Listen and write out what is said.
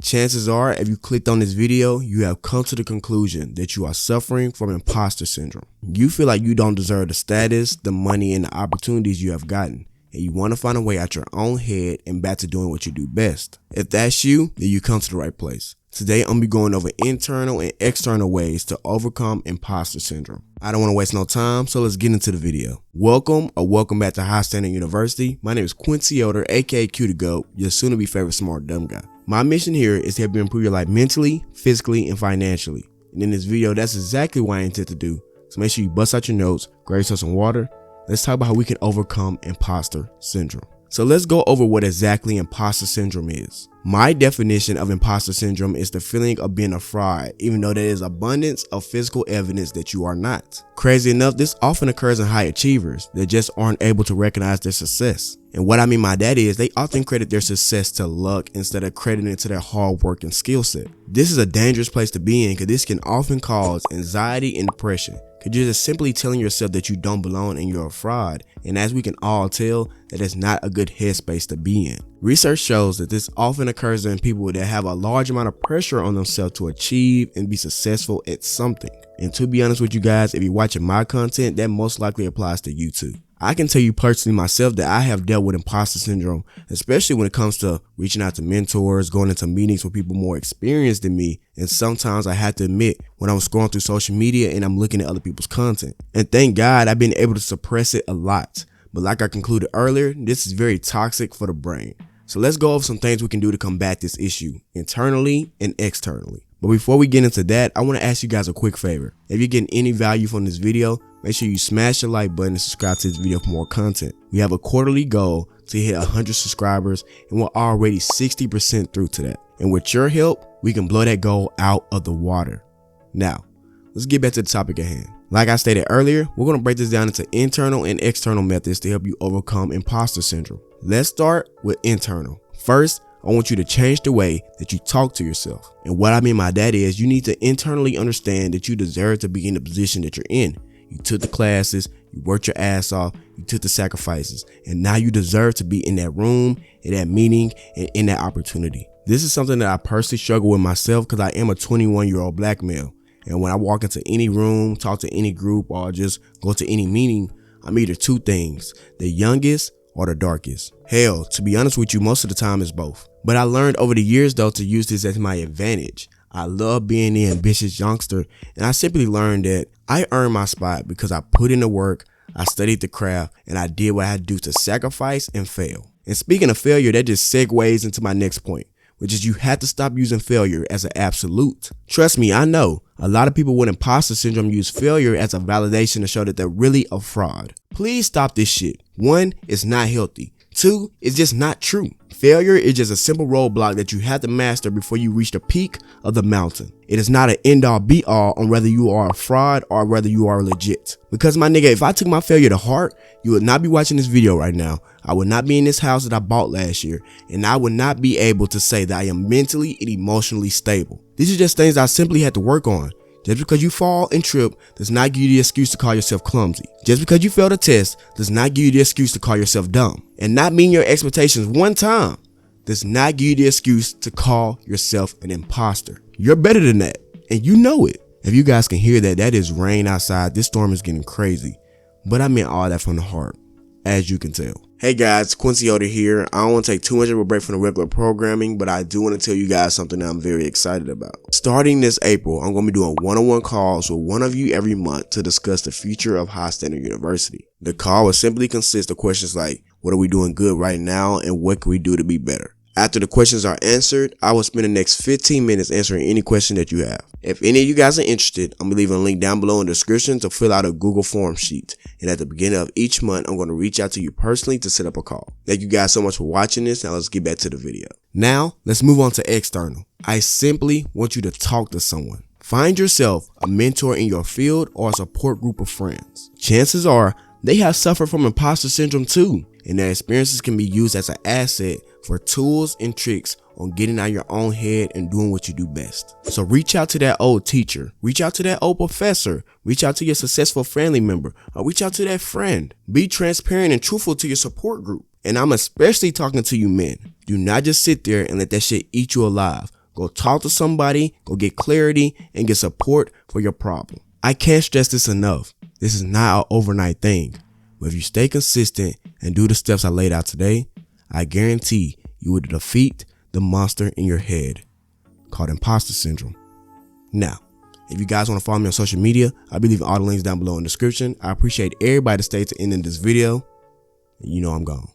Chances are, if you clicked on this video, you have come to the conclusion that you are suffering from imposter syndrome. You feel like you don't deserve the status, the money, and the opportunities you have gotten, and you want to find a way out your own head and back to doing what you do best. If that's you, then you come to the right place. Today, I'm going to be going over internal and external ways to overcome imposter syndrome. I don't want to waste no time, so let's get into the video. Welcome back to High Standard University. My name is Quincy Yoder, aka Q the GOAT, your soon-to-be favorite smart dumb guy. My mission here is to help you improve your life mentally, physically, and financially. And in this video, that's exactly what I intend to do. So make sure you bust out your notes, grab yourself some water. Let's talk about how we can overcome imposter syndrome. So let's go over what exactly imposter syndrome is. My definition of imposter syndrome is the feeling of being a fraud, even though there is abundance of physical evidence that you are not. Crazy enough, this often occurs in high achievers that just aren't able to recognize their success. And what I mean by that is they often credit their success to luck instead of crediting it to their hard work and skill set. This is a dangerous place to be in because this can often cause anxiety and depression. Because you're just simply telling yourself that you don't belong and you're a fraud. And as we can all tell, that is not a good headspace to be in. Research shows that this often occurs in people that have a large amount of pressure on themselves to achieve and be successful at something. And to be honest with you guys, if you're watching my content, that most likely applies to you too. I can tell you personally myself that I have dealt with imposter syndrome, especially when it comes to reaching out to mentors, going into meetings with people more experienced than me. And sometimes I have to admit when I'm scrolling through social media and I'm looking at other people's content. And thank God I've been able to suppress it a lot. But like I concluded earlier, this is very toxic for the brain. So let's go over some things we can do to combat this issue internally and externally. But before we get into that, I want to ask you guys a quick favor. If you're getting any value from this video, make sure you smash the like button and subscribe to this video for more content. We have a quarterly goal to hit 100 subscribers and we're already 60% through to that. And with your help, we can blow that goal out of the water. Now, let's get back to the topic at hand. Like I stated earlier, we're going to break this down into internal and external methods to help you overcome imposter syndrome. Let's start with internal. First, I want you to change the way that you talk to yourself. And what I mean by that is you need to internally understand that you deserve to be in the position that you're in. You took the classes, you worked your ass off, you took the sacrifices, and now you deserve to be in that room, in that meeting, and in that opportunity. This is something that I personally struggle with myself because I am a 21-year-old black male. And when I walk into any room, talk to any group, or just go to any meeting, I'm either two things, the youngest or the darkest. Hell, to be honest with you, most of the time it's both. But I learned over the years though to use this as my advantage. I love being the ambitious youngster, and I simply learned that I earned my spot because I put in the work, I studied the craft, and I did what I had to do to sacrifice and fail. And speaking of failure, that just segues into my next point, which is you have to stop using failure as an absolute. Trust me, I know a lot of people with imposter syndrome use failure as a validation to show that they're really a fraud. Please stop this shit. 1, it's not healthy. 2, it's just not true. Failure is just a simple roadblock that you have to master before you reach the peak of the mountain. It is not an end-all be-all on whether you are a fraud or whether you are legit. Because my nigga, if I took my failure to heart, you would not be watching this video right now. I would not be in this house that I bought last year, and I would not be able to say that I am mentally and emotionally stable. These are just things I simply had to work on. Just because you fall and trip does not give you the excuse to call yourself clumsy. Just because you failed a test does not give you the excuse to call yourself dumb. And not meeting your expectations one time does not give you the excuse to call yourself an imposter. You're better than that, and you know it. If you guys can hear that, that is rain outside. This storm is getting crazy. But I meant all that from the heart, as you can tell. Hey guys, Quincy Yoder here. I don't want to take too much of a break from the regular programming, but I do want to tell you guys something that I'm very excited about. Starting this April, I'm going to be doing one-on-one calls with one of you every month to discuss the future of High Standard University. The call will simply consist of questions like, what are we doing good right now and what can we do to be better? After the questions are answered, I will spend the next 15 minutes answering any question that you have. If any of you guys are interested, I'm going to leave a link down below in the description to fill out a Google form sheet. And at the beginning of each month, I'm going to reach out to you personally to set up a call. Thank you guys so much for watching this. Now let's get back to the video. Now, let's move on to external. I simply want you to talk to someone. Find yourself a mentor in your field or a support group of friends. Chances are they have suffered from imposter syndrome too, and their experiences can be used as an asset for tools and tricks on getting out of your own head and doing what you do best. So reach out to that old teacher, reach out to that old professor, reach out to your successful family member, or reach out to that friend. Be transparent and truthful to your support group. And I'm especially talking to you men. Do not just sit there and let that shit eat you alive. Go talk to somebody, go get clarity, and get support for your problem. I can't stress this enough. This is not an overnight thing. But if you stay consistent and do the steps I laid out today, I guarantee you will defeat the monster in your head called imposter syndrome. Now, if you guys want to follow me on social media, I'll be leaving all the links down below in the description. I appreciate everybody that stayed to the end of this video. You know I'm gone.